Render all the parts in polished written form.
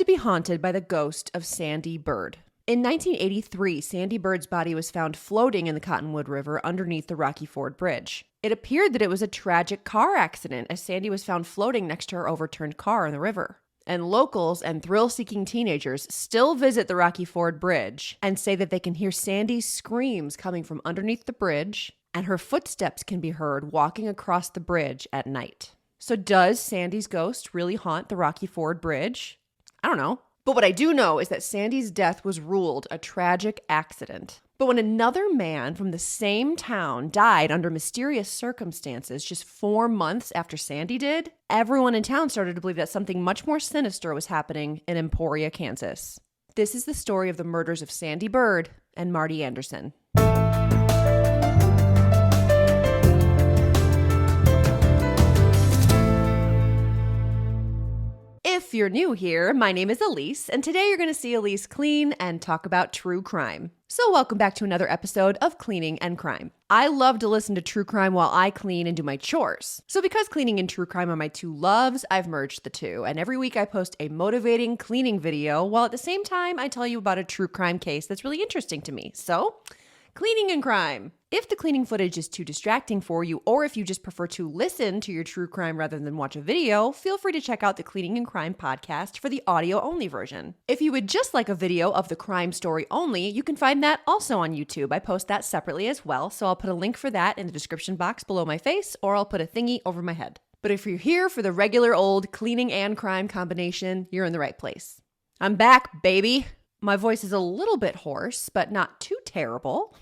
to be haunted by the ghost of Sandy Bird. In 1983, Sandy Bird's body was found floating in the Cottonwood River underneath the Rocky Ford Bridge. It appeared that it was a tragic car accident, as Sandy was found floating next to her overturned car in the river. And locals and thrill-seeking teenagers still visit the Rocky Ford Bridge and say that they can hear Sandy's screams coming from underneath the bridge, and her footsteps can be heard walking across the bridge at night. So does Sandy's ghost really haunt the Rocky Ford Bridge? I don't know. But what I do know is that Sandy's death was ruled a tragic accident. But when another man from the same town died under mysterious circumstances just 4 months after Sandy did, everyone in town started to believe that something much more sinister was happening in Emporia, Kansas. This is the story of the murders of Sandy Bird and Marty Anderson. If you're new here, my name is Elise, and today you're going to see Elise clean and talk about true crime. So welcome back to another episode of Cleaning and Crime. I love to listen to true crime while I clean and do my chores. So because cleaning and true crime are my two loves, I've merged the two. And every week I post a motivating cleaning video, while at the same time I tell you about a true crime case that's really interesting to me. So, Cleaning and Crime. If the cleaning footage is too distracting for you, or if you just prefer to listen to your true crime rather than watch a video, feel free to check out the Cleaning and Crime podcast for the audio-only version. If you would just like a video of the crime story only, you can find that also on YouTube. I post that separately as well, so I'll put a link for that in the description box below my face, or I'll put a thingy over my head. But if you're here for the regular old cleaning and crime combination, you're in the right place. I'm back, baby! My voice is a little bit hoarse, but not too terrible.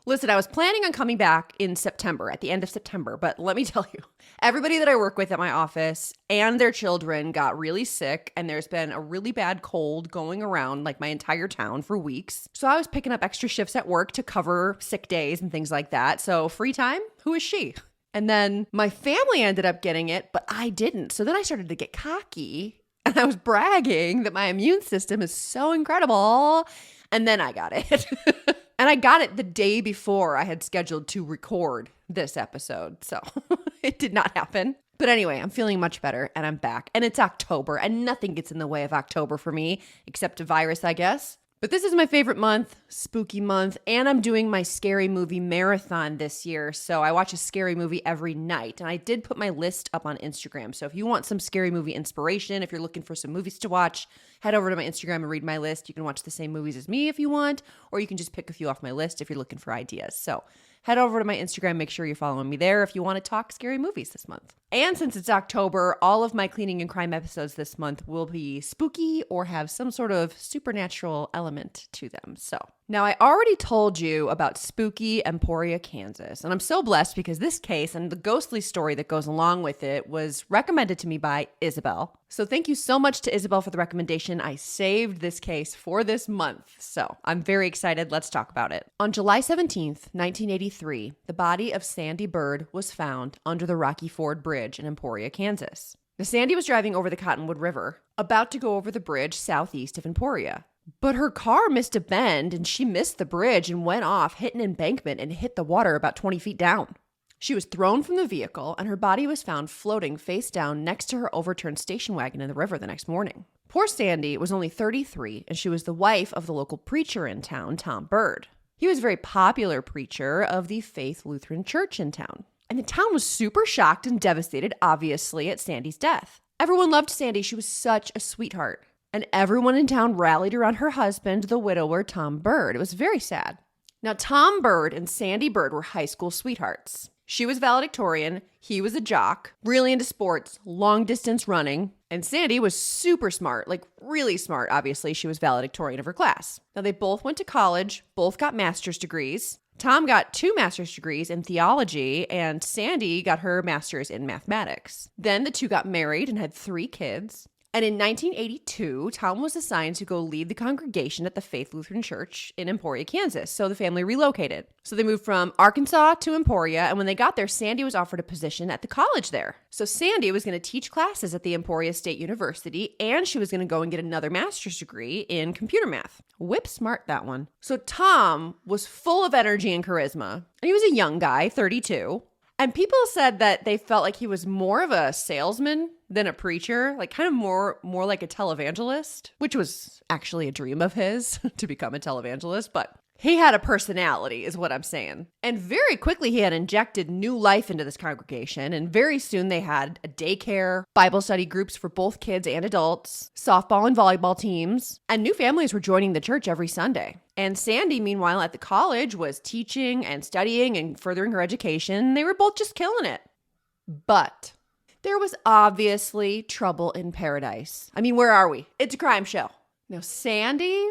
Listen, I was planning on coming back in September, at the end of September, but let me tell you, everybody that I work with at my office and their children got really sick, and there's been a really bad cold going around like my entire town for weeks. So I was picking up extra shifts at work to cover sick days and things like that. So free time? Who is she? And then my family ended up getting it, but I didn't. So then I started to get cocky. And I was bragging that my immune system is so incredible. And then I got it. And I got it the day before I had scheduled to record this episode. So it did not happen. But anyway, I'm feeling much better and I'm back. And it's October and nothing gets in the way of October for me except a virus, I guess. But this is my favorite month, spooky month, and I'm doing my scary movie marathon this year. So I watch a scary movie every night. And I did put my list up on Instagram. So if you want some scary movie inspiration, if you're looking for some movies to watch, head over to my Instagram and read my list. You can watch the same movies as me if you want, or you can just pick a few off my list if you're looking for ideas. So head over to my Instagram, make sure you're following me there if you want to talk scary movies this month. And since it's October, all of my cleaning and crime episodes this month will be spooky or have some sort of supernatural element to them. So now I already told you about spooky Emporia, Kansas, and I'm so blessed because this case and the ghostly story that goes along with it was recommended to me by Isabel. So thank you so much to Isabel for the recommendation. I saved this case for this month, so I'm very excited. Let's talk about it. On July 17th, 1983, the body of Sandy Bird was found under the Rocky Ford Bridge in Emporia, Kansas. Now, Sandy was driving over the Cottonwood River, about to go over the bridge southeast of Emporia. But her car missed a bend and she missed the bridge and went off, hit an embankment, and hit the water about 20 feet down. She was thrown from the vehicle and her body was found floating face down next to her overturned station wagon in the river the next morning. Poor Sandy was only 33 and she was the wife of the local preacher in town, Tom Bird. He was a very popular preacher of the Faith Lutheran Church in town. And the town was super shocked and devastated, obviously, at Sandy's death. Everyone loved Sandy. She was such a sweetheart. And everyone in town rallied around her husband, the widower, Tom Bird. It was very sad. Now, Tom Bird and Sandy Bird were high school sweethearts. She was valedictorian, he was a jock, really into sports, long distance running, and Sandy was super smart, like really smart. Obviously, she was valedictorian of her class. Now, they both went to college, both got master's degrees. Tom got 2 master's degrees in theology, and Sandy got her master's in mathematics. Then the two got married and had 3 kids. And in 1982, Tom was assigned to go lead the congregation at the Faith Lutheran Church in Emporia, Kansas. So the family relocated. So they moved from Arkansas to Emporia. And when they got there, Sandy was offered a position at the college there. So Sandy was going to teach classes at the Emporia State University. And she was going to go and get another master's degree in computer math. Whip smart, that one. So Tom was full of energy and charisma. And he was a young guy, 32. And people said that they felt like he was more of a salesman than a preacher, like kind of more like a televangelist, which was actually a dream of his to become a televangelist, but he had a personality is what I'm saying. And very quickly he had injected new life into this congregation, and very soon they had a daycare, Bible study groups for both kids and adults, softball and volleyball teams, and new families were joining the church every Sunday. And Sandy, meanwhile, at the college was teaching and studying and furthering her education. They were both just killing it. But there was obviously trouble in paradise. I mean, where are we? It's a crime show. Now, Sandy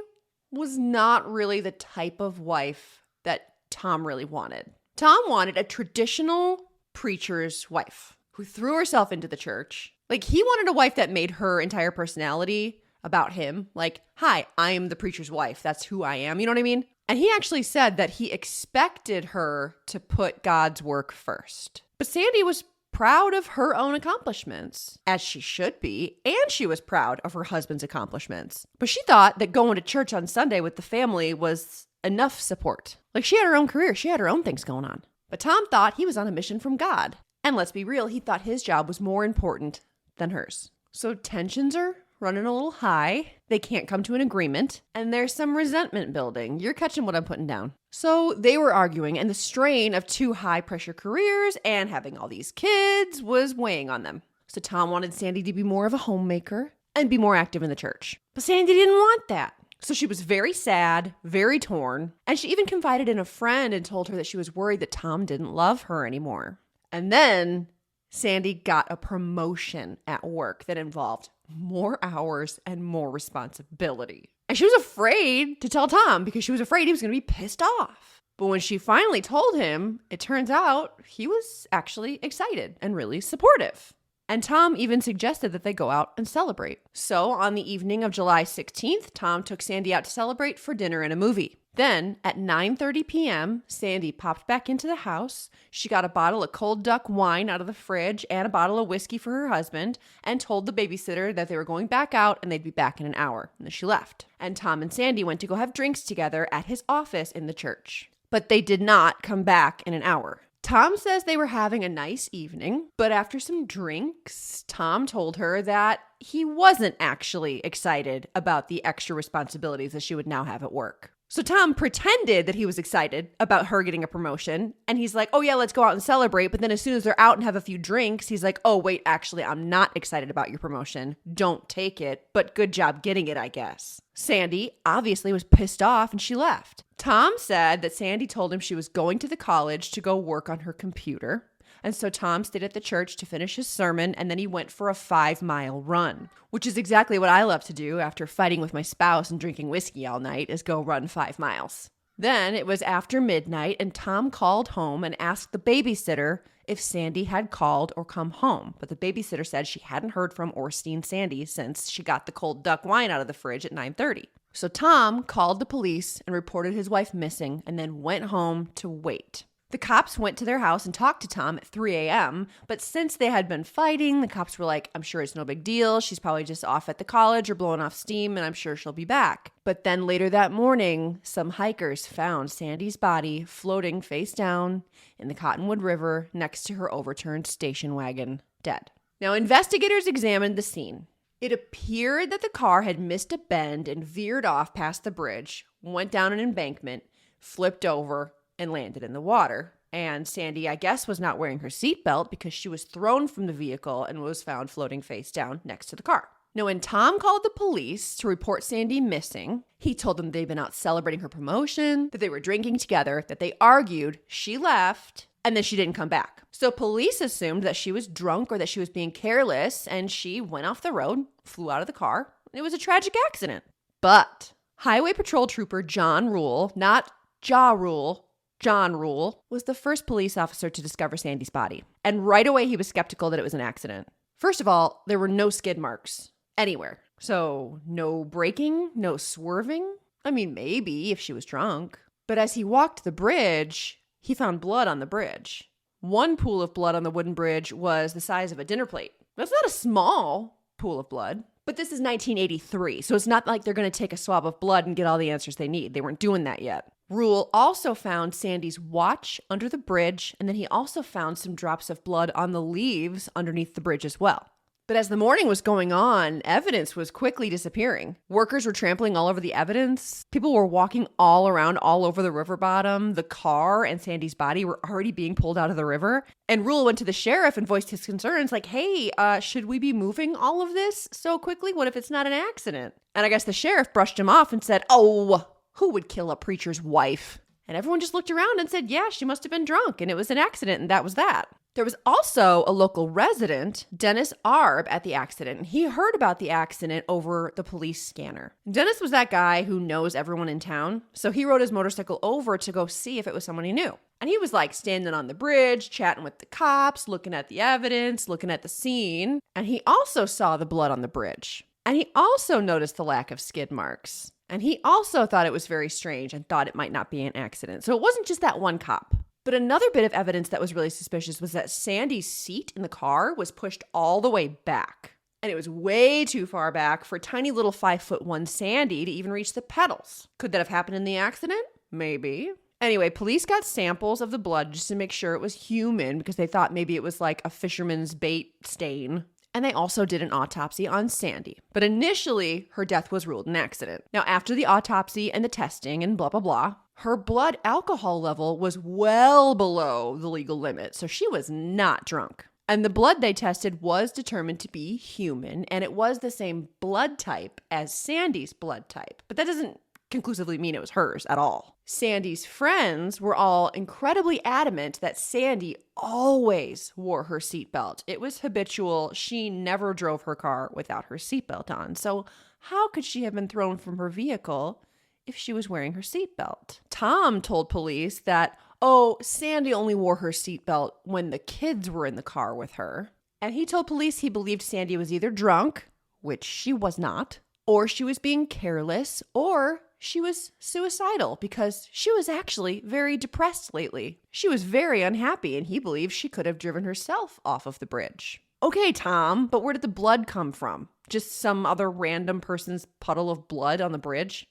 was not really the type of wife that Tom really wanted. Tom wanted a traditional preacher's wife who threw herself into the church. Like, he wanted a wife that made her entire personality about him. Like, hi, I am the preacher's wife. That's who I am. You know what I mean? And he actually said that he expected her to put God's work first. But Sandy was proud of her own accomplishments, as she should be, and she was proud of her husband's accomplishments. But she thought that going to church on Sunday with the family was enough support. Like, she had her own career, she had her own things going on. But Tom thought he was on a mission from God. And let's be real, he thought his job was more important than hers. So tensions are running a little high. They can't come to an agreement, and there's some resentment building. You're catching what I'm putting down. So they were arguing, and the strain of two high-pressure careers and having all these kids was weighing on them. So Tom wanted Sandy to be more of a homemaker and be more active in the church. But Sandy didn't want that. So she was very sad, very torn, and she even confided in a friend and told her that she was worried that Tom didn't love her anymore. And then Sandy got a promotion at work that involved more hours and more responsibility. And she was afraid to tell Tom because she was afraid he was going to be pissed off. But when she finally told him, it turns out he was actually excited and really supportive. And Tom even suggested that they go out and celebrate. So on the evening of July 16th, Tom took Sandy out to celebrate for dinner and a movie. Then at 9:30 p.m., Sandy popped back into the house. She got a bottle of cold duck wine out of the fridge and a bottle of whiskey for her husband and told the babysitter that they were going back out and they'd be back in an hour. And then she left. And Tom and Sandy went to go have drinks together at his office in the church. But they did not come back in an hour. Tom says they were having a nice evening, but after some drinks, Tom told her that he wasn't actually excited about the extra responsibilities that she would now have at work. So Tom pretended that he was excited about her getting a promotion. And he's like, oh yeah, let's go out and celebrate. But then as soon as they're out and have a few drinks, he's like, oh wait, actually, I'm not excited about your promotion. Don't take it, but good job getting it, I guess. Sandy obviously was pissed off and she left. Tom said that Sandy told him she was going to the college to go work on her computer. And so Tom stayed at the church to finish his sermon, and then he went for a 5-mile run, which is exactly what I love to do after fighting with my spouse and drinking whiskey all night, is go run 5 miles. Then it was after midnight, and Tom called home and asked the babysitter if Sandy had called or come home. But the babysitter said she hadn't heard from or seen Sandy since she got the cold duck wine out of the fridge at 9:30. So Tom called the police and reported his wife missing and then went home to wait. The cops went to their house and talked to Tom at 3 a.m., but since they had been fighting, the cops were like, I'm sure it's no big deal. She's probably just off at the college or blowing off steam, and I'm sure she'll be back. But then later that morning, some hikers found Sandy's body floating face down in the Cottonwood River next to her overturned station wagon, dead. Now, investigators examined the scene. It appeared that the car had missed a bend and veered off past the bridge, went down an embankment, flipped over, and landed in the water. And Sandy, I guess, was not wearing her seatbelt because she was thrown from the vehicle and was found floating face down next to the car. Now, when Tom called the police to report Sandy missing, he told them they'd been out celebrating her promotion, that they were drinking together, that they argued, she left, and then she didn't come back. So police assumed that she was drunk or that she was being careless, and she went off the road, flew out of the car, and it was a tragic accident. But Highway Patrol Trooper John Rule, not Ja Rule, John Rule, was the first police officer to discover Sandy's body. And right away, he was skeptical that it was an accident. First of all, there were no skid marks anywhere. So no braking, no swerving. I mean, maybe if she was drunk. But as he walked the bridge, he found blood on the bridge. One pool of blood on the wooden bridge was the size of a dinner plate. That's not a small pool of blood. But this is 1983, so it's not like they're going to take a swab of blood and get all the answers they need. They weren't doing that yet. Rule also found Sandy's watch under the bridge, and then he also found some drops of blood on the leaves underneath the bridge as well. But as the morning was going on, evidence was quickly disappearing. Workers were trampling all over the evidence. People were walking all around all over the river bottom. The car and Sandy's body were already being pulled out of the river. And Rule went to the sheriff and voiced his concerns like, hey, should we be moving all of this so quickly? What if it's not an accident? And I guess the sheriff brushed him off and said, oh, who would kill a preacher's wife? And everyone just looked around and said, yeah, she must have been drunk and it was an accident and that was that. There was also a local resident, Dennis Arb, at the accident, and he heard about the accident over the police scanner. Dennis was that guy who knows everyone in town, so he rode his motorcycle over to go see if it was someone he knew. And he was like standing on the bridge, chatting with the cops, looking at the evidence, looking at the scene, and he also saw the blood on the bridge. And he also noticed the lack of skid marks. And he also thought it was very strange and thought it might not be an accident. So it wasn't just that one cop. But another bit of evidence that was really suspicious was that Sandy's seat in the car was pushed all the way back. And it was way too far back for tiny little 5'1" Sandy to even reach the pedals. Could that have happened in the accident? Maybe. Anyway, police got samples of the blood just to make sure it was human because they thought maybe it was like a fisherman's bait stain. And they also did an autopsy on Sandy. But initially, her death was ruled an accident. Now, after the autopsy and the testing and blah, blah, blah, her blood alcohol level was well below the legal limit, so she was not drunk. And the blood they tested was determined to be human, and it was the same blood type as Sandy's blood type. But that doesn't conclusively mean it was hers at all. Sandy's friends were all incredibly adamant that Sandy always wore her seatbelt. It was habitual. She never drove her car without her seatbelt on. So how could she have been thrown from her vehicle if she was wearing her seatbelt? Tom told police that, oh, Sandy only wore her seatbelt when the kids were in the car with her. And he told police he believed Sandy was either drunk, which she was not, or she was being careless, or she was suicidal because she was actually very depressed lately. She was very unhappy and he believed she could have driven herself off of the bridge. Okay, Tom, but where did the blood come from? Just some other random person's puddle of blood on the bridge?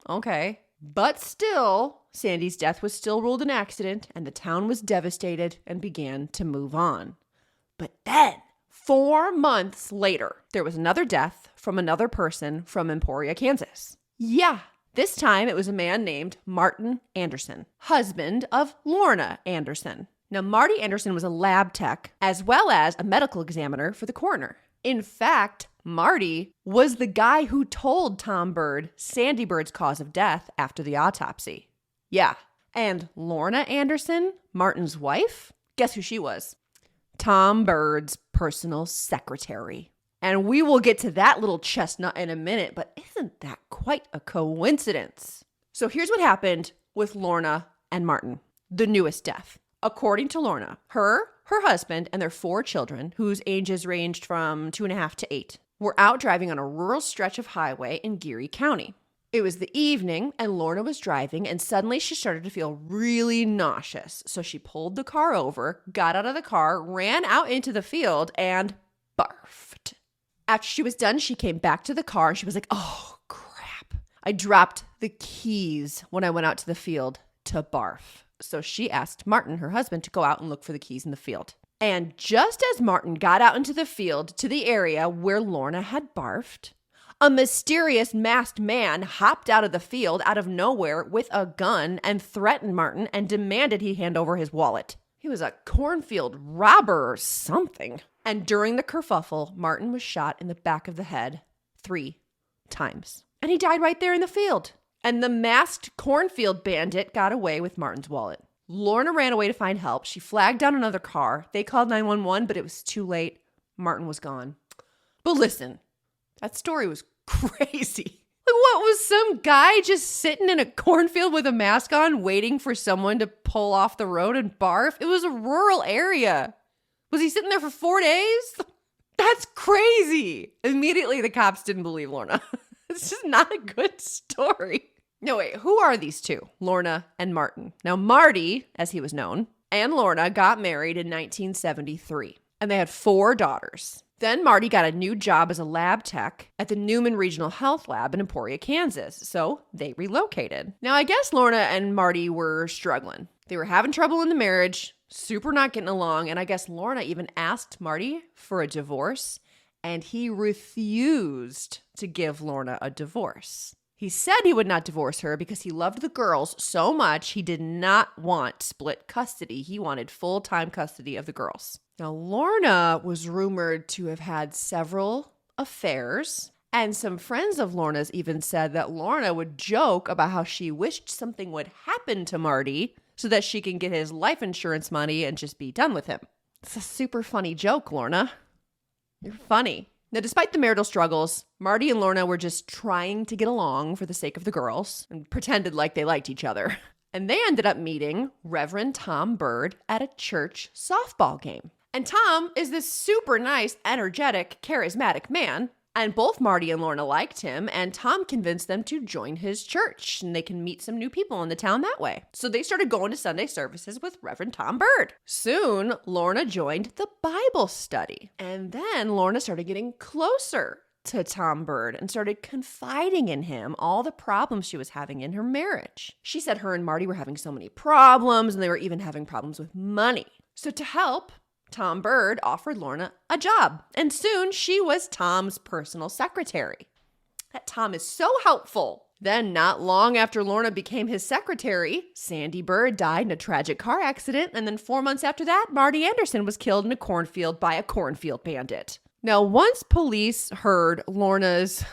Okay. But still, Sandy's death was still ruled an accident and the town was devastated and began to move on. But then, 4 months later, there was another death from another person from Emporia, Kansas. Yeah. This time, it was a man named Marty Anderson, husband of Lorna Anderson. Now, Marty Anderson was a lab tech as well as a medical examiner for the coroner. In fact, Marty was the guy who told Tom Bird Sandy Bird's cause of death after the autopsy. Yeah, and Lorna Anderson, Martin's wife, guess who she was? Tom Bird's personal secretary. And we will get to that little chestnut in a minute, but isn't that quite a coincidence? So here's what happened with Lorna and Martin, the newest death. According to Lorna, her husband, and their 4 children, whose ages ranged from 2.5 to 8, were out driving on a rural stretch of highway in Geary County. It was the evening, and Lorna was driving, and suddenly she started to feel really nauseous. So she pulled the car over, got out of the car, ran out into the field, and barfed. After she was done, she came back to the car and she was like, oh, crap. I dropped the keys when I went out to the field to barf. So she asked Martin, her husband, to go out and look for the keys in the field. And just as Martin got out into the field to the area where Lorna had barfed, a mysterious masked man hopped out of the field out of nowhere with a gun and threatened Martin and demanded he hand over his wallet. He was a cornfield robber or something. And during the kerfuffle, Martin was shot in the back of the head 3 times. And he died right there in the field. And the masked cornfield bandit got away with Martin's wallet. Lorna ran away to find help. She flagged down another car. They called 911, but it was too late. Martin was gone. But listen, that story was crazy. Like, what, was some guy just sitting in a cornfield with a mask on waiting for someone to pull off the road and barf? It was a rural area. Was he sitting there for 4 days? That's crazy. Immediately, the cops didn't believe Lorna. It's just not a good story. No, wait, who are these two? Lorna and Martin. Now, Marty, as he was known, and Lorna got married in 1973, and they had 4 daughters. Then Marty got a new job as a lab tech at the Newman Regional Health Lab in Emporia, Kansas, so they relocated. Now, I guess Lorna and Marty were struggling. They were having trouble in the marriage, super not getting along, and I guess Lorna even asked Marty for a divorce, and he refused to give Lorna a divorce. He said he would not divorce her because he loved the girls so much he did not want split custody. He wanted full-time custody of the girls. Now, Lorna was rumored to have had several affairs, and some friends of Lorna's even said that Lorna would joke about how she wished something would happen to Marty so that she can get his life insurance money and just be done with him. It's a super funny joke, Lorna. You're funny. Now, despite the marital struggles, Marty and Lorna were just trying to get along for the sake of the girls and pretended like they liked each other. And they ended up meeting Reverend Tom Bird at a church softball game. And Tom is this super nice, energetic, charismatic man. And both Marty and Lorna liked him, and Tom convinced them to join his church, and they can meet some new people in the town that way. So they started going to Sunday services with Reverend Tom Bird. Soon, Lorna joined the Bible study. And then Lorna started getting closer to Tom Bird and started confiding in him all the problems she was having in her marriage. She said her and Marty were having so many problems, and they were even having problems with money. So to help, Tom Bird offered Lorna a job, and soon she was Tom's personal secretary. That Tom is so helpful. Then, not long after Lorna became his secretary, Sandy Bird died in a tragic car accident, and then 4 months after that, Marty Anderson was killed in a cornfield by a cornfield bandit. Now, once police heard Lorna's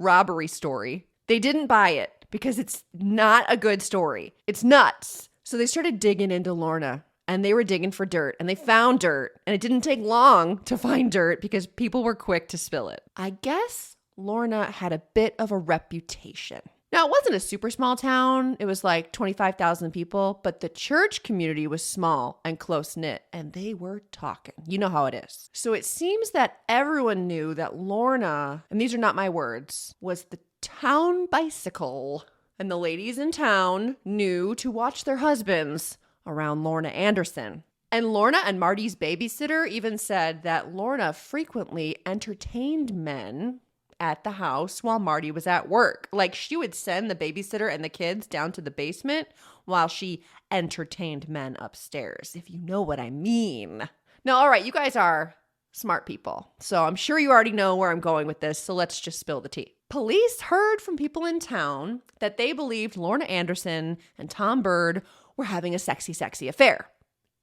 robbery story, they didn't buy it because it's not a good story. It's nuts. So they started digging into Lorna. And they were digging for dirt, and they found dirt. And it didn't take long to find dirt because people were quick to spill it. I guess Lorna had a bit of a reputation. Now, it wasn't a super small town. It was like 25,000 people, but the church community was small and close-knit, and they were talking. You know how it is. So it seems that everyone knew that Lorna, and these are not my words, was the town bicycle. And the ladies in town knew to watch their husbands around Lorna Anderson. And Lorna and Marty's babysitter even said that Lorna frequently entertained men at the house while Marty was at work. Like, she would send the babysitter and the kids down to the basement while she entertained men upstairs, if you know what I mean. Now, all right, you guys are smart people, so I'm sure you already know where I'm going with this, so let's just spill the tea. Police heard from people in town that they believed Lorna Anderson and Tom Bird were having a sexy, sexy affair.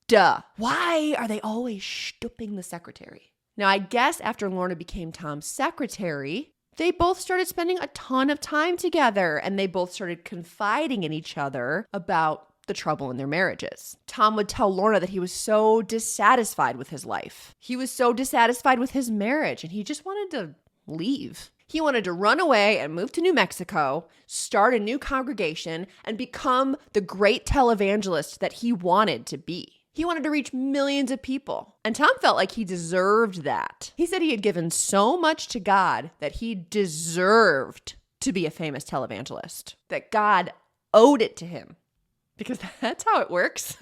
Duh. Why are they always stooping the secretary? Now, I guess after Lorna became Tom's secretary, they both started spending a ton of time together, and they both started confiding in each other about the trouble in their marriages. Tom would tell Lorna that he was so dissatisfied with his life. He was so dissatisfied with his marriage, and he just wanted to leave. He wanted to run away and move to New Mexico, start a new congregation, and become the great televangelist that he wanted to be. He wanted to reach millions of people. And Tom felt like he deserved that. He said he had given so much to God that he deserved to be a famous televangelist, that God owed it to him. Because that's how it works.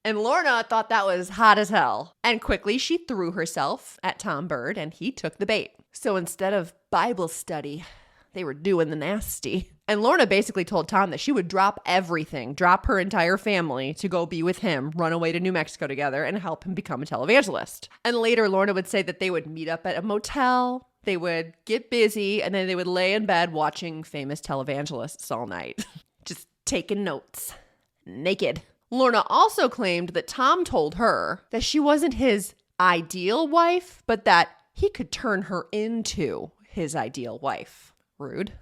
And Lorna thought that was hot as hell. And quickly she threw herself at Tom Bird, and he took the bait. So instead of Bible study, they were doing the nasty. And Lorna basically told Tom that she would drop everything, drop her entire family to go be with him, run away to New Mexico together, and help him become a televangelist. And later, Lorna would say that they would meet up at a motel, they would get busy, and then they would lay in bed watching famous televangelists all night. Just taking notes. Naked. Lorna also claimed that Tom told her that she wasn't his ideal wife, but that he could turn her into his ideal wife. Rude.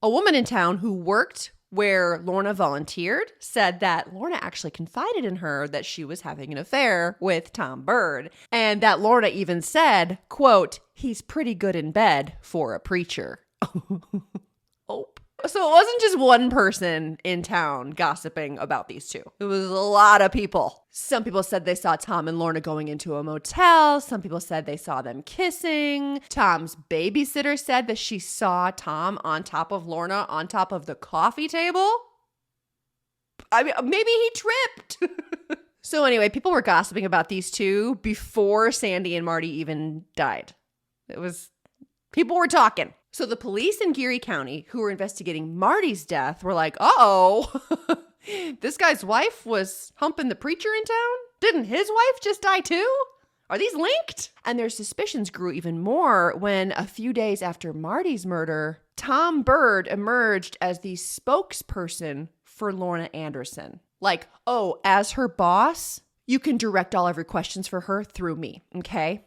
A woman in town who worked where Lorna volunteered said that Lorna actually confided in her that she was having an affair with Tom Bird, and that Lorna even said, quote, "He's pretty good in bed for a preacher." Oh. So it wasn't just one person in town gossiping about these two. It was a lot of people. Some people said they saw Tom and Lorna going into a motel. Some people said they saw them kissing. Tom's babysitter said that she saw Tom on top of Lorna on top of the coffee table. I mean, maybe he tripped. So anyway, people were gossiping about these two before Sandy and Marty even died. People were talking. So the police in Geary County who were investigating Marty's death were like, uh-oh, this guy's wife was humping the preacher in town? Didn't his wife just die too? Are these linked? And their suspicions grew even more when a few days after Marty's murder, Tom Bird emerged as the spokesperson for Lorna Anderson. Like, oh, as her boss, you can direct all of your questions for her through me, okay?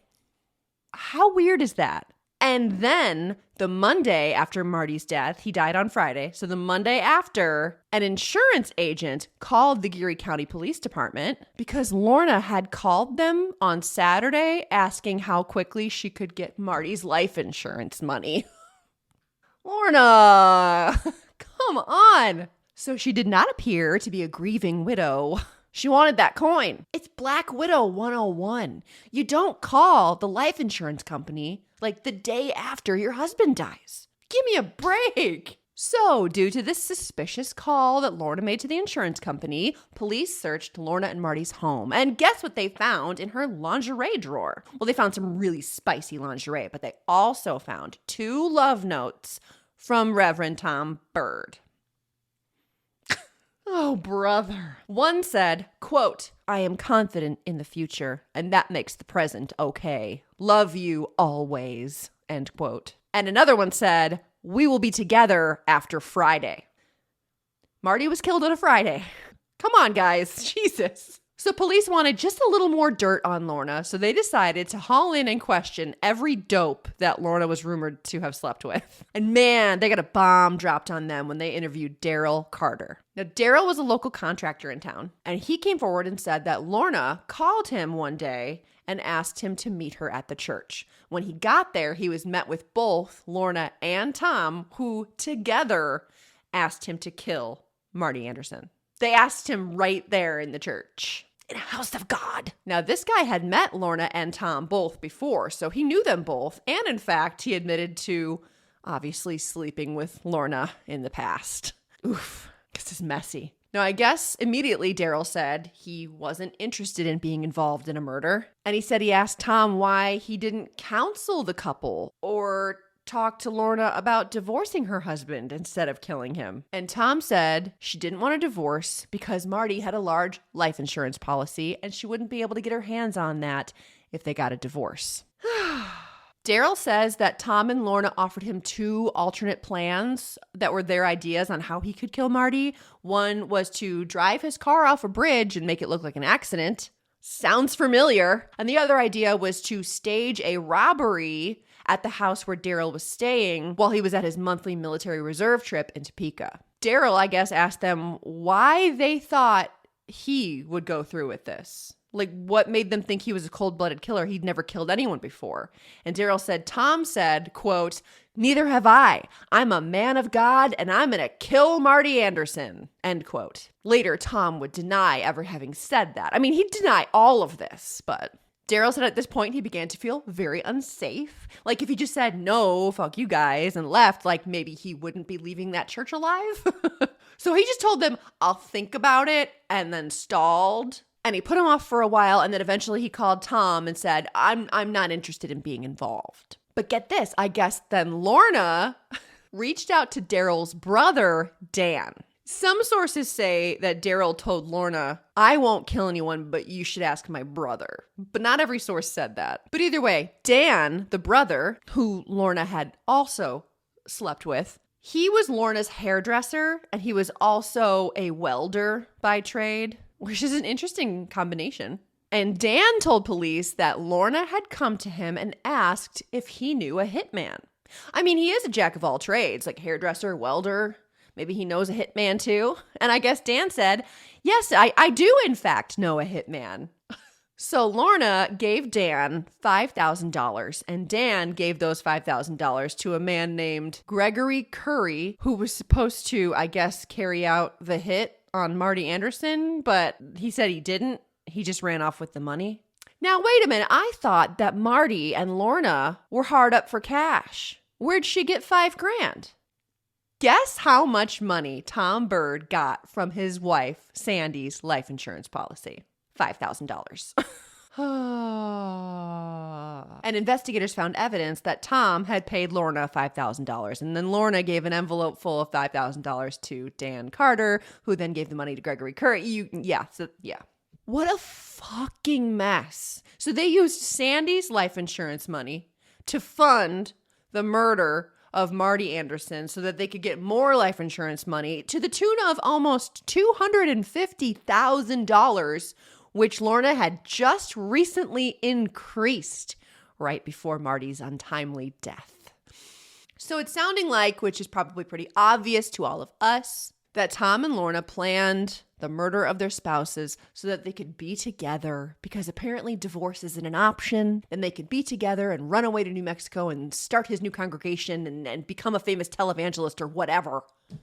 How weird is that? And then the Monday after Marty's death, he died on Friday. So the Monday after, an insurance agent called the Geary County Police Department because Lorna had called them on Saturday asking how quickly she could get Marty's life insurance money. Lorna, come on. So she did not appear to be a grieving widow. She wanted that coin. It's Black Widow 101. You don't call the life insurance company like the day after your husband dies. Give me a break. So, due to this suspicious call that Lorna made to the insurance company, police searched Lorna and Marty's home. And guess what they found in her lingerie drawer? Well, they found some really spicy lingerie, but they also found 2 love notes from Reverend Tom Bird. Oh, brother. One said, quote, I am confident in the future, and that makes the present okay. Love you always, end quote. And another one said, we will be together after Friday. Marty was killed on a Friday. Come on, guys. Jesus. So police wanted just a little more dirt on Lorna, so they decided to haul in and question every dope that Lorna was rumored to have slept with. And man, they got a bomb dropped on them when they interviewed Daryl Carter. Now, Daryl was a local contractor in town, and he came forward and said that Lorna called him one day and asked him to meet her at the church. When he got there, he was met with both Lorna and Tom, who together asked him to kill Marty Anderson. They asked him right there in the church. In a house of God. Now, this guy had met Lorna and Tom both before, so he knew them both. And in fact, he admitted to obviously sleeping with Lorna in the past. Oof, this is messy. Now, I guess immediately Daryl said he wasn't interested in being involved in a murder. And he said he asked Tom why he didn't counsel the couple or talk to Lorna about divorcing her husband instead of killing him. And Tom said she didn't want a divorce because Marty had a large life insurance policy and she wouldn't be able to get her hands on that if they got a divorce. Daryl says that Tom and Lorna offered him 2 alternate plans that were their ideas on how he could kill Marty. One was to drive his car off a bridge and make it look like an accident. Sounds familiar. And the other idea was to stage a robbery at the house where Daryl was staying while he was at his monthly military reserve trip in Topeka. Daryl, I guess, asked them why they thought he would go through with this. Like, what made them think he was a cold-blooded killer? He'd never killed anyone before. And Daryl said, Tom said, quote, neither have I. I'm a man of God, and I'm going to kill Marty Anderson, end quote. Later, Tom would deny ever having said that. I mean, he'd deny all of this, but Daryl said at this point he began to feel very unsafe. Like if he just said, no, fuck you guys, and left, like maybe he wouldn't be leaving that church alive. So he just told them, I'll think about it, and then stalled. And he put him off for a while, and then eventually he called Tom and said, I'm not interested in being involved. But get this, I guess then Lorna reached out to Daryl's brother, Dan. Some sources say that Daryl told Lorna, I won't kill anyone, but you should ask my brother. But not every source said that. But either way, Dan, the brother, who Lorna had also slept with, he was Lorna's hairdresser, and he was also a welder by trade, which is an interesting combination. And Dan told police that Lorna had come to him and asked if he knew a hitman. I mean, he is a jack of all trades, like hairdresser, welder. Maybe he knows a hitman too. And I guess Dan said, yes, I do in fact know a hitman. So Lorna gave Dan $5,000, and Dan gave those $5,000 to a man named Gregory Curry, who was supposed to, I guess, carry out the hit on Marty Anderson, but he said he didn't. He just ran off with the money. Now, wait a minute. I thought that Marty and Lorna were hard up for cash. Where'd she get $5,000? Guess how much money Tom Bird got from his wife, Sandy's life insurance policy? $5,000. And investigators found evidence that Tom had paid Lorna $5,000. And then Lorna gave an envelope full of $5,000 to Dan Carter, who then gave the money to Gregory Curry. What a fucking mess. So they used Sandy's life insurance money to fund the murder of Marty Anderson so that they could get more life insurance money to the tune of almost $250,000, which Lorna had just recently increased right before Marty's untimely death. So it's sounding like, which is probably pretty obvious to all of us, that Tom and Lorna planned the murder of their spouses so that they could be together, because apparently divorce isn't an option. Then they could be together and run away to New Mexico and start his new congregation and become a famous televangelist or whatever.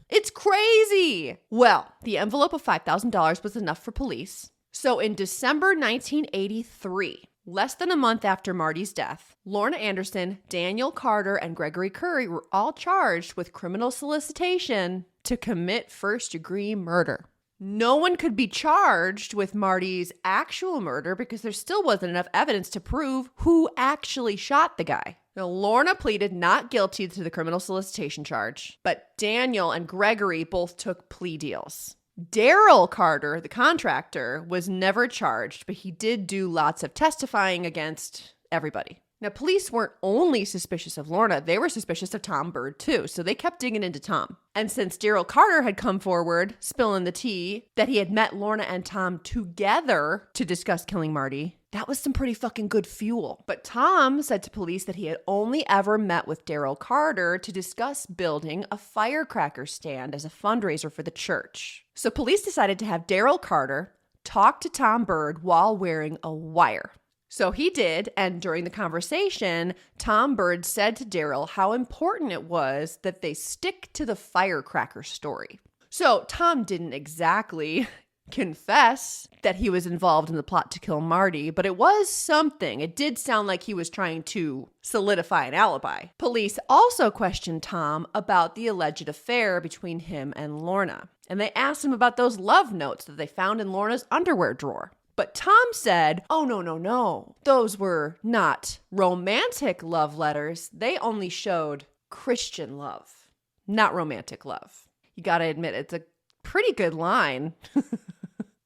It's crazy. Well, the envelope of $5,000 was enough for police. So in December 1983, less than a month after Marty's death, Lorna Anderson, Daniel Carter, and Gregory Curry were all charged with criminal solicitation to commit first-degree murder. No one could be charged with Marty's actual murder because there still wasn't enough evidence to prove who actually shot the guy. Now, Lorna pleaded not guilty to the criminal solicitation charge, but Daniel and Gregory both took plea deals. Daryl Carter, the contractor, was never charged, but he did do lots of testifying against everybody. Now, police weren't only suspicious of Lorna, they were suspicious of Tom Bird too, so they kept digging into Tom. And since Daryl Carter had come forward, spilling the tea, that he had met Lorna and Tom together to discuss killing Marty, that was some pretty fucking good fuel. But Tom said to police that he had only ever met with Daryl Carter to discuss building a firecracker stand as a fundraiser for the church. So police decided to have Daryl Carter talk to Tom Bird while wearing a wire. So he did, and during the conversation, Tom Bird said to Daryl how important it was that they stick to the firecracker story. So Tom didn't exactly confess that he was involved in the plot to kill Marty, but it was something. It did sound like he was trying to solidify an alibi. Police also questioned Tom about the alleged affair between him and Lorna, and they asked him about those love notes that they found in Lorna's underwear drawer. But Tom said, oh, no. Those were not romantic love letters. They only showed Christian love, not romantic love. You got to admit, it's a pretty good line.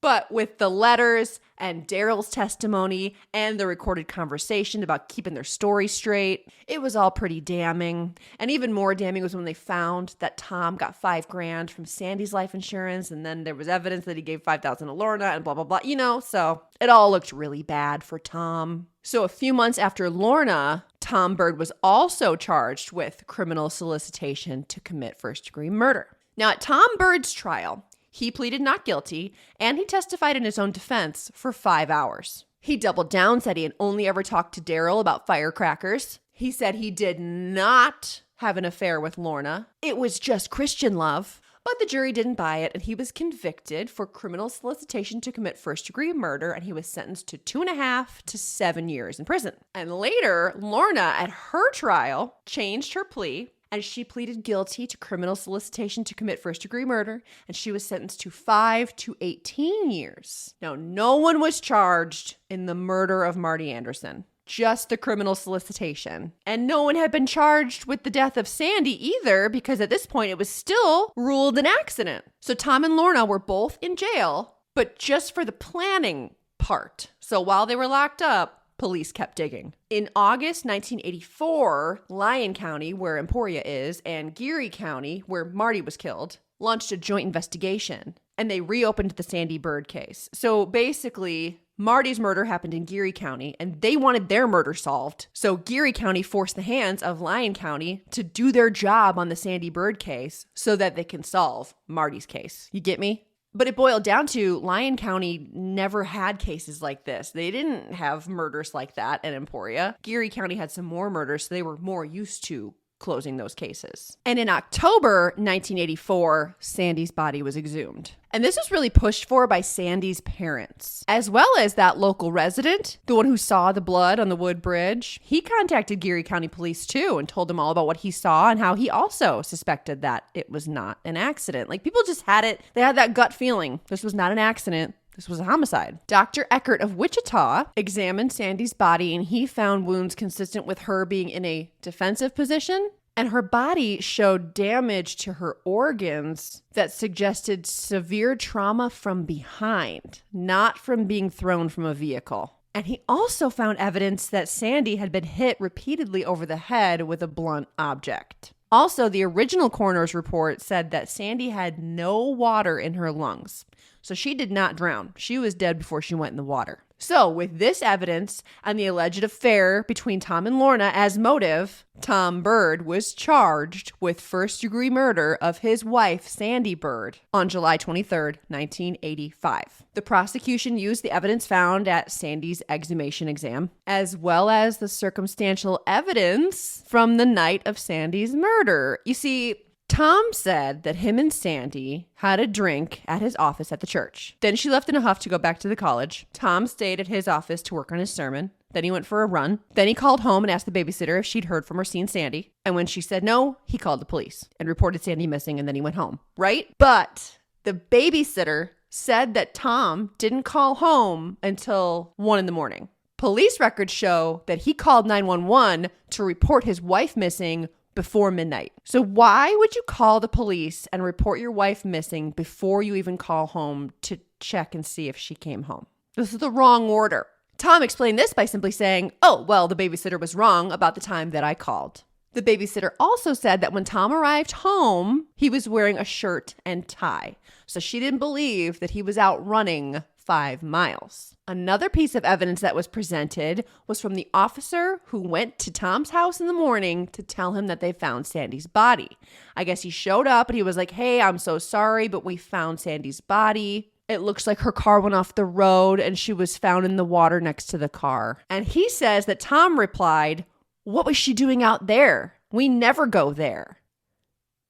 But with the letters and Daryl's testimony and the recorded conversation about keeping their story straight, it was all pretty damning. And even more damning was when they found that Tom got $5,000 from Sandy's life insurance, and then there was evidence that he gave $5,000 to Lorna and blah, blah, blah. So it all looked really bad for Tom. So a few months after Lorna, Tom Bird was also charged with criminal solicitation to commit first-degree murder. Now, at Tom Bird's trial, he pleaded not guilty, and he testified in his own defense for 5 hours. He doubled down, said he had only ever talked to Daryl about firecrackers. He said he did not have an affair with Lorna. It was just Christian love. But the jury didn't buy it, and he was convicted for criminal solicitation to commit first-degree murder, and he was sentenced to 2.5 to 7 years in prison. And later, Lorna, at her trial, changed her plea, and she pleaded guilty to criminal solicitation to commit first-degree murder, and she was sentenced to 5 to 18 years. Now, no one was charged in the murder of Marty Anderson, just the criminal solicitation. And no one had been charged with the death of Sandy either, because at this point it was still ruled an accident. So Tom and Lorna were both in jail, but just for the planning part. So while they were locked up, police kept digging. In August 1984, Lyon County, where Emporia is, and Geary County, where Marty was killed, launched a joint investigation, and they reopened the Sandy Bird case. So basically, Marty's murder happened in Geary County, and they wanted their murder solved. So Geary County forced the hands of Lyon County to do their job on the Sandy Bird case so that they can solve Marty's case. You get me? But it boiled down to Lyon County never had cases like this. They didn't have murders like that in Emporia. Geary County had some more murders, so they were more used to closing those cases. And in October 1984, Sandy's body was exhumed. And this was really pushed for by Sandy's parents, as well as that local resident, the one who saw the blood on the wood bridge. He contacted Geary County Police too and told them all about what he saw and how he also suspected that it was not an accident. Like, people just had it. They had that gut feeling. This was not an accident. this was a homicide. Dr. Eckert of Wichita examined Sandy's body, and he found wounds consistent with her being in a defensive position, and her body showed damage to her organs that suggested severe trauma from behind, not from being thrown from a vehicle. And he also found evidence that Sandy had been hit repeatedly over the head with a blunt object. Also, the original coroner's report said that Sandy had no water in her lungs. So she did not drown. She was dead before she went in the water. So with this evidence and the alleged affair between Tom and Lorna as motive, Tom Bird was charged with first-degree murder of his wife, Sandy Bird, on July 23rd, 1985. The prosecution used the evidence found at Sandy's exhumation exam, as well as the circumstantial evidence from the night of Sandy's murder. You see, Tom said that him and Sandy had a drink at his office at the church. Then she left in a huff to go back to the college. Tom stayed at his office to work on his sermon. Then he went for a run. Then he called home and asked the babysitter if she'd heard from or seen Sandy. And when she said no, he called the police and reported Sandy missing, and then he went home, right? But the babysitter said that Tom didn't call home until 1 a.m. Police records show that he called 911 to report his wife missing before midnight. So why would you call the police and report your wife missing before you even call home to check and see if she came home? This is the wrong order. Tom explained this by simply saying, "Oh, well, the babysitter was wrong about the time that I called." The babysitter also said that when Tom arrived home, he was wearing a shirt and tie. So she didn't believe that he was out running 5 miles. Another piece of evidence that was presented was from the officer who went to Tom's house in the morning to tell him that they found Sandy's body. I guess he showed up and he was like, "Hey, I'm so sorry, but we found Sandy's body. It looks like her car went off the road and she was found in the water next to the car." And he says that Tom replied, "What was she doing out there? We never go there."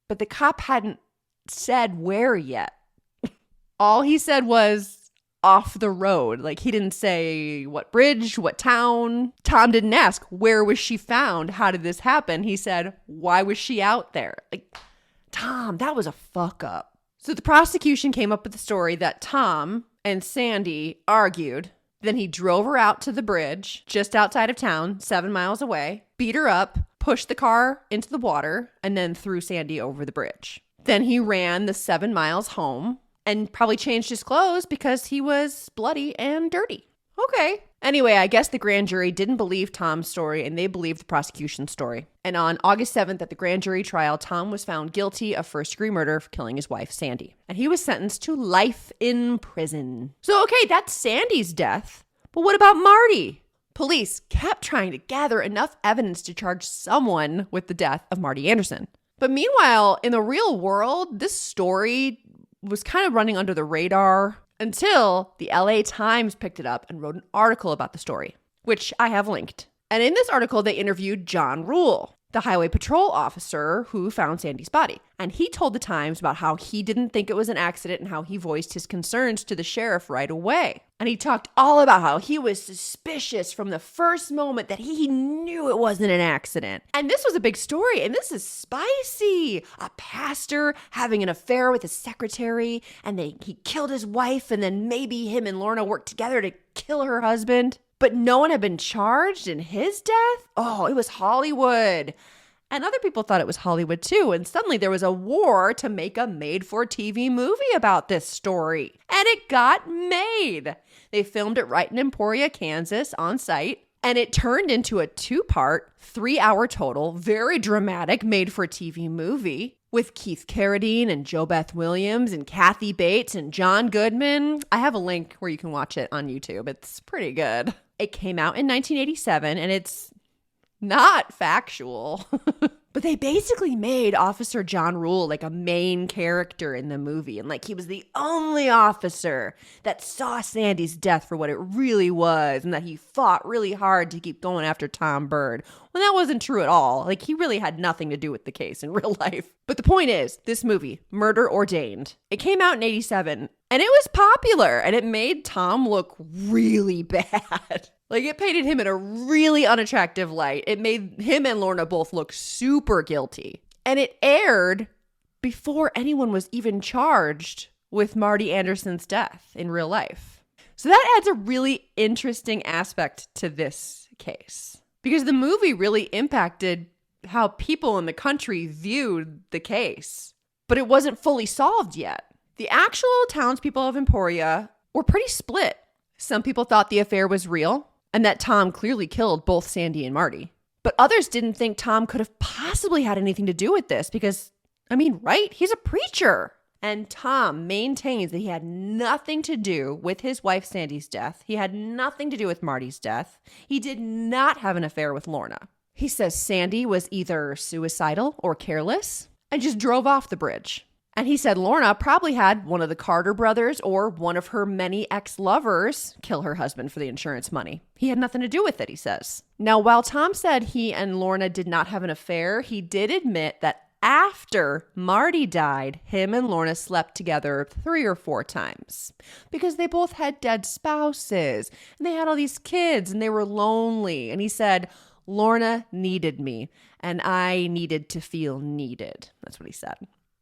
But the cop hadn't said where yet. All he said was off the road. Like, he didn't say what bridge, what town. Tom didn't ask, where was she found? How did this happen? He said, why was she out there? Like, Tom, that was a fuck up. So the prosecution came up with the story that Tom and Sandy argued. Then he drove her out to the bridge just outside of town, 7 miles away, beat her up, pushed the car into the water, and then threw Sandy over the bridge. Then he ran the 7 miles home and probably changed his clothes because he was bloody and dirty. Okay. Anyway, I guess the grand jury didn't believe Tom's story and they believed the prosecution's story. And on August 7th at the grand jury trial, Tom was found guilty of first-degree murder for killing his wife, Sandy. And he was sentenced to life in prison. So, okay, that's Sandy's death. But what about Marty? Police kept trying to gather enough evidence to charge someone with the death of Marty Anderson. But meanwhile, in the real world, this story was kind of running under the radar until the LA Times picked it up and wrote an article about the story, which I have linked. And in this article, they interviewed John Rule, the highway patrol officer who found Sandy's body. And he told the Times about how he didn't think it was an accident and how he voiced his concerns to the sheriff right away. And he talked all about how he was suspicious from the first moment that he knew it wasn't an accident. And this was a big story, and this is spicy. A pastor having an affair with his secretary, and he killed his wife, and then maybe him and Lorna worked together to kill her husband. But no one had been charged in his death? Oh, it was Hollywood. And other people thought it was Hollywood too. And suddenly there was a war to make a made-for-TV movie about this story. And it got made. They filmed it right in Emporia, Kansas, on site. And it turned into a 2-part, 3-hour total, very dramatic made-for-TV movie with Keith Carradine and JoBeth Williams and Kathy Bates and John Goodman. I have a link where you can watch it on YouTube. It's pretty good. It came out in 1987, and it's not factual. But they basically made Officer John Rule like a main character in the movie. And like he was the only officer that saw Sandy's death for what it really was. And that he fought really hard to keep going after Tom Bird. Well, that wasn't true at all. Like he really had nothing to do with the case in real life. But the point is, this movie, Murder Ordained, it came out in 87 and it was popular and it made Tom look really bad. Like it painted him in a really unattractive light. It made him and Lorna both look super guilty. And it aired before anyone was even charged with Marty Anderson's death in real life. So that adds a really interesting aspect to this case because the movie really impacted how people in the country viewed the case, but it wasn't fully solved yet. The actual townspeople of Emporia were pretty split. Some people thought the affair was real and that Tom clearly killed both Sandy and Marty. But others didn't think Tom could have possibly had anything to do with this because, right? He's a preacher. And Tom maintains that he had nothing to do with his wife Sandy's death. He had nothing to do with Marty's death. He did not have an affair with Lorna. He says Sandy was either suicidal or careless and just drove off the bridge. And he said Lorna probably had one of the Carter brothers or one of her many ex-lovers kill her husband for the insurance money. He had nothing to do with it, he says. Now, while Tom said he and Lorna did not have an affair, he did admit that after Marty died, him and Lorna slept together 3 or 4 times because they both had dead spouses and they had all these kids and they were lonely. And he said, Lorna needed me and I needed to feel needed. That's what he said.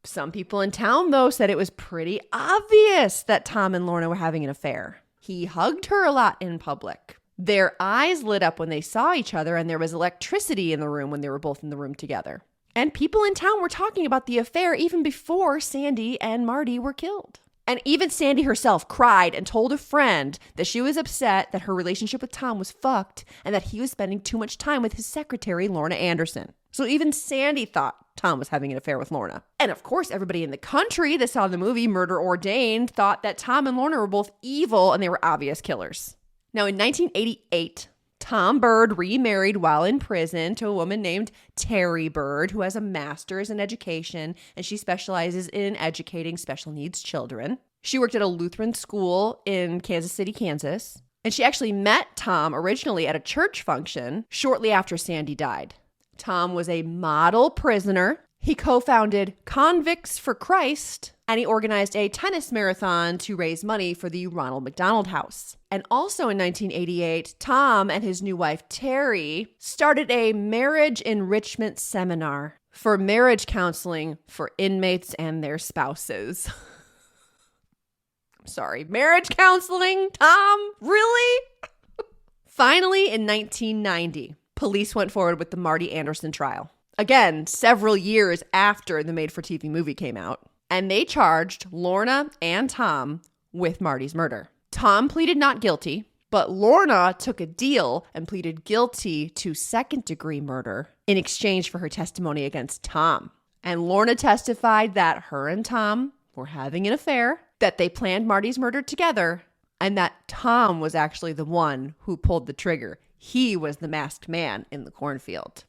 Some people in town, though, said it was pretty obvious that Tom and Lorna were having an affair. He hugged her a lot in public. Their eyes lit up when they saw each other, and there was electricity in the room when they were both in the room together. And people in town were talking about the affair even before Sandy and Marty were killed. And even Sandy herself cried and told a friend that she was upset that her relationship with Tom was fucked and that he was spending too much time with his secretary, Lorna Anderson. So even Sandy thought Tom was having an affair with Lorna. And of course, everybody in the country that saw the movie Murder Ordained thought that Tom and Lorna were both evil and they were obvious killers. Now, in 1988, Tom Bird remarried while in prison to a woman named Terry Bird, who has a master's in education, and she specializes in educating special needs children. She worked at a Lutheran school in Kansas City, Kansas, and she actually met Tom originally at a church function shortly after Sandy died. Tom was a model prisoner. He co-founded Convicts for Christ, and he organized a tennis marathon to raise money for the Ronald McDonald House. And also in 1988, Tom and his new wife, Terry, started a marriage enrichment seminar for marriage counseling for inmates and their spouses. I'm sorry, marriage counseling? Tom? Really? Finally, in 1990, police went forward with the Marty Anderson trial. Again, several years after the made-for-TV movie came out. And they charged Lorna and Tom with Marty's murder. Tom pleaded not guilty, but Lorna took a deal and pleaded guilty to second-degree murder in exchange for her testimony against Tom. And Lorna testified that her and Tom were having an affair, that they planned Marty's murder together, and that Tom was actually the one who pulled the trigger. He was the masked man in the cornfield.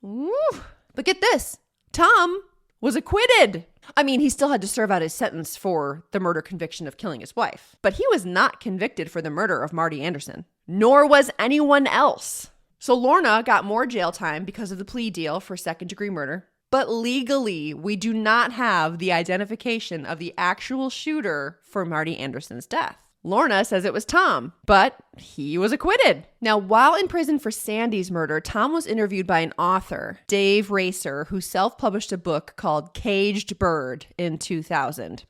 Ooh. But get this, Tom was acquitted. He still had to serve out his sentence for the murder conviction of killing his wife. But he was not convicted for the murder of Marty Anderson, nor was anyone else. So Lorna got more jail time because of the plea deal for second-degree murder. But legally, we do not have the identification of the actual shooter for Marty Anderson's death. Lorna says it was Tom, but he was acquitted. Now, while in prison for Sandy's murder, Tom was interviewed by an author, Dave Racer, who self-published a book called Caged Bird in 2000.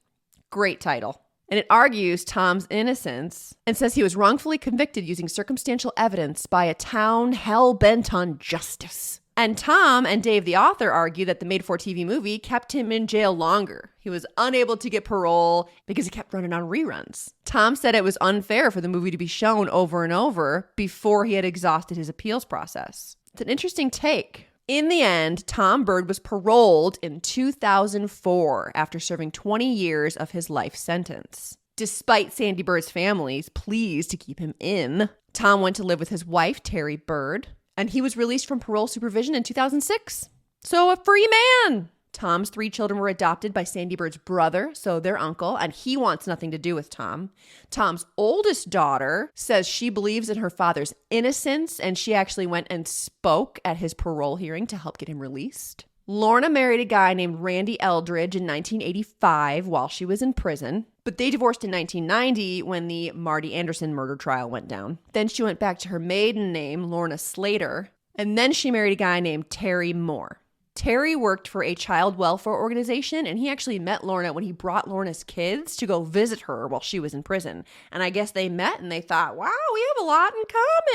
Great title. And it argues Tom's innocence and says he was wrongfully convicted using circumstantial evidence by a town hell-bent on justice. And Tom and Dave, the author, argue that the made-for-TV movie kept him in jail longer. He was unable to get parole because he kept running on reruns. Tom said it was unfair for the movie to be shown over and over before he had exhausted his appeals process. It's an interesting take. In the end, Tom Bird was paroled in 2004 after serving 20 years of his life sentence. Despite Sandy Bird's family's pleas to keep him in, Tom went to live with his wife, Terry Bird, and he was released from parole supervision in 2006. So a free man. Tom's 3 children were adopted by Sandy Bird's brother, so their uncle, and he wants nothing to do with Tom. Tom's oldest daughter says she believes in her father's innocence, and she actually went and spoke at his parole hearing to help get him released. Lorna married a guy named Randy Eldridge in 1985 while she was in prison, but they divorced in 1990 when the Marty Anderson murder trial went down. Then she went back to her maiden name, Lorna Slater, and then she married a guy named Terry Moore. Terry worked for a child welfare organization, and he actually met Lorna when he brought Lorna's kids to go visit her while she was in prison. And I guess they met and they thought, wow, we have a lot in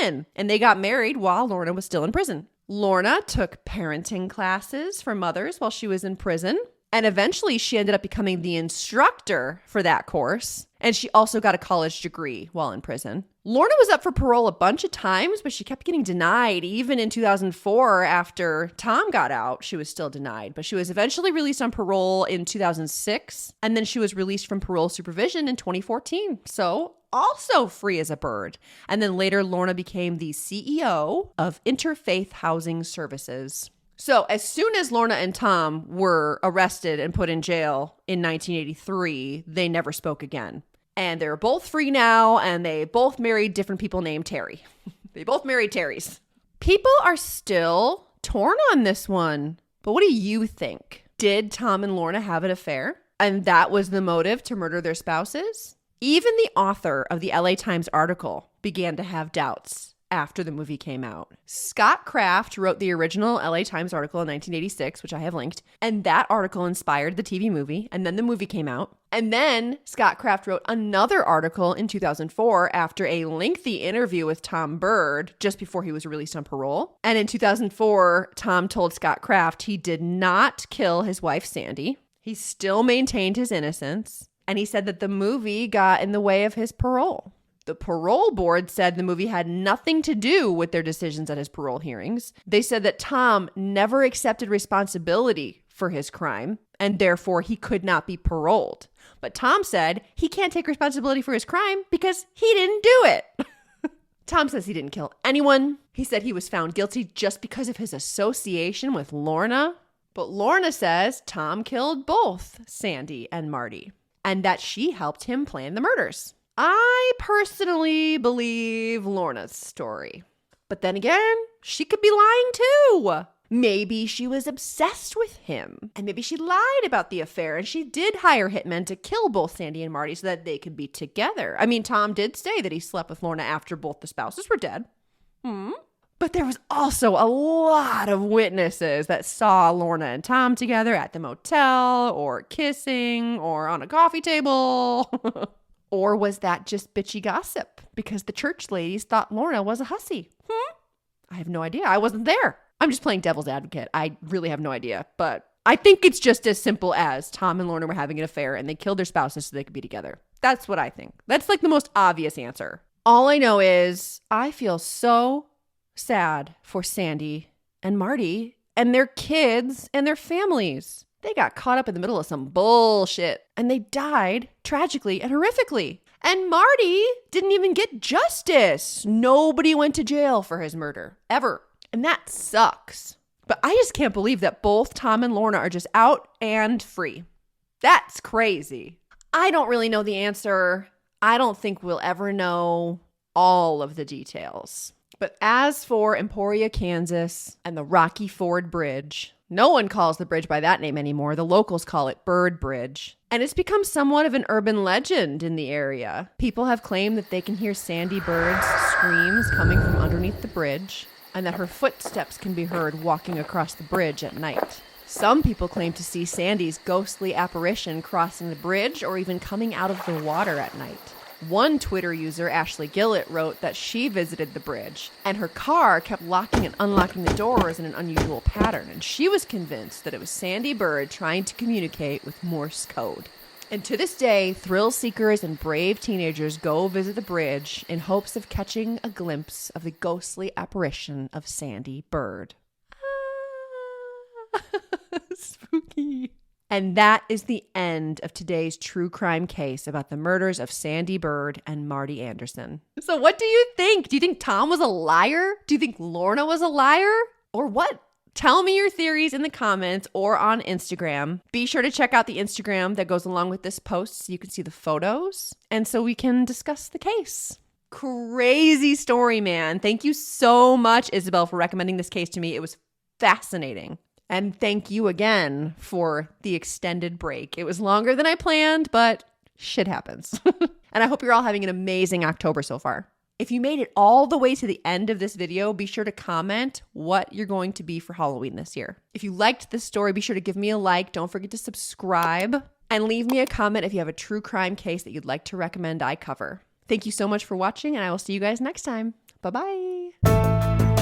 common. And they got married while Lorna was still in prison. Lorna took parenting classes for mothers while she was in prison. And eventually she ended up becoming the instructor for that course. And she also got a college degree while in prison. Lorna was up for parole a bunch of times, but she kept getting denied. Even in 2004, after Tom got out, she was still denied. But she was eventually released on parole in 2006. And then she was released from parole supervision in 2014. So also free as a bird. And then later, Lorna became the CEO of Interfaith Housing Services. So as soon as Lorna and Tom were arrested and put in jail in 1983, they never spoke again. And they're both free now, and they both married different people named Terry. They both married Terrys. People are still torn on this one. But what do you think? Did Tom and Lorna have an affair? And that was the motive to murder their spouses? Even the author of the LA Times article began to have doubts after the movie came out. Scott Kraft wrote the original LA Times article in 1986, which I have linked, and that article inspired the TV movie, and then the movie came out. And then Scott Kraft wrote another article in 2004 after a lengthy interview with Tom Bird just before he was released on parole. And in 2004, Tom told Scott Kraft he did not kill his wife, Sandy. He still maintained his innocence, and he said that the movie got in the way of his parole. The parole board said the movie had nothing to do with their decisions at his parole hearings. They said that Tom never accepted responsibility for his crime, and therefore he could not be paroled. But Tom said he can't take responsibility for his crime because he didn't do it. Tom says he didn't kill anyone. He said he was found guilty just because of his association with Lorna. But Lorna says Tom killed both Sandy and Marty, and that she helped him plan the murders. I personally believe Lorna's story. But then again, she could be lying too. Maybe she was obsessed with him. And maybe she lied about the affair and she did hire hitmen to kill both Sandy and Marty so that they could be together. I mean, Tom did say that he slept with Lorna after both the spouses were dead. But there was also a lot of witnesses that saw Lorna and Tom together at the motel or kissing or on a coffee table. Or was that just bitchy gossip because the church ladies thought Lorna was a hussy? I have no idea. I wasn't there. I'm just playing devil's advocate. I really have no idea. But I think it's just as simple as Tom and Lorna were having an affair and they killed their spouses so they could be together. That's what I think. That's like the most obvious answer. All I know is I feel so sad for Sandy and Marty and their kids and their families. They got caught up in the middle of some bullshit and they died tragically and horrifically. And Marty didn't even get justice. Nobody went to jail for his murder, ever. And that sucks. But I just can't believe that both Tom and Lorna are just out and free. That's crazy. I don't really know the answer. I don't think we'll ever know all of the details. But as for Emporia, Kansas, and the Rocky Ford Bridge, no one calls the bridge by that name anymore. The locals call it Bird Bridge. And it's become somewhat of an urban legend in the area. People have claimed that they can hear Sandy Bird's screams coming from underneath the bridge, and that her footsteps can be heard walking across the bridge at night. Some people claim to see Sandy's ghostly apparition crossing the bridge or even coming out of the water at night. One Twitter user, Ashley Gillett, wrote that she visited the bridge and her car kept locking and unlocking the doors in an unusual pattern, and she was convinced that it was Sandy Bird trying to communicate with Morse code. And to this day, thrill seekers and brave teenagers go visit the bridge in hopes of catching a glimpse of the ghostly apparition of Sandy Bird. Spooky. And that is the end of today's true crime case about the murders of Sandy Bird and Marty Anderson. So what do you think? Do you think Tom was a liar? Do you think Lorna was a liar? Or what? Tell me your theories in the comments or on Instagram. Be sure to check out the Instagram that goes along with this post so you can see the photos and so we can discuss the case. Crazy story, man. Thank you so much, Isabel, for recommending this case to me. It was fascinating. And thank you again for the extended break. It was longer than I planned, but shit happens. And I hope you're all having an amazing October so far. If you made it all the way to the end of this video, be sure to comment what you're going to be for Halloween this year. If you liked this story, be sure to give me a like. Don't forget to subscribe and leave me a comment if you have a true crime case that you'd like to recommend I cover. Thank you so much for watching, and I will see you guys next time. Bye-bye.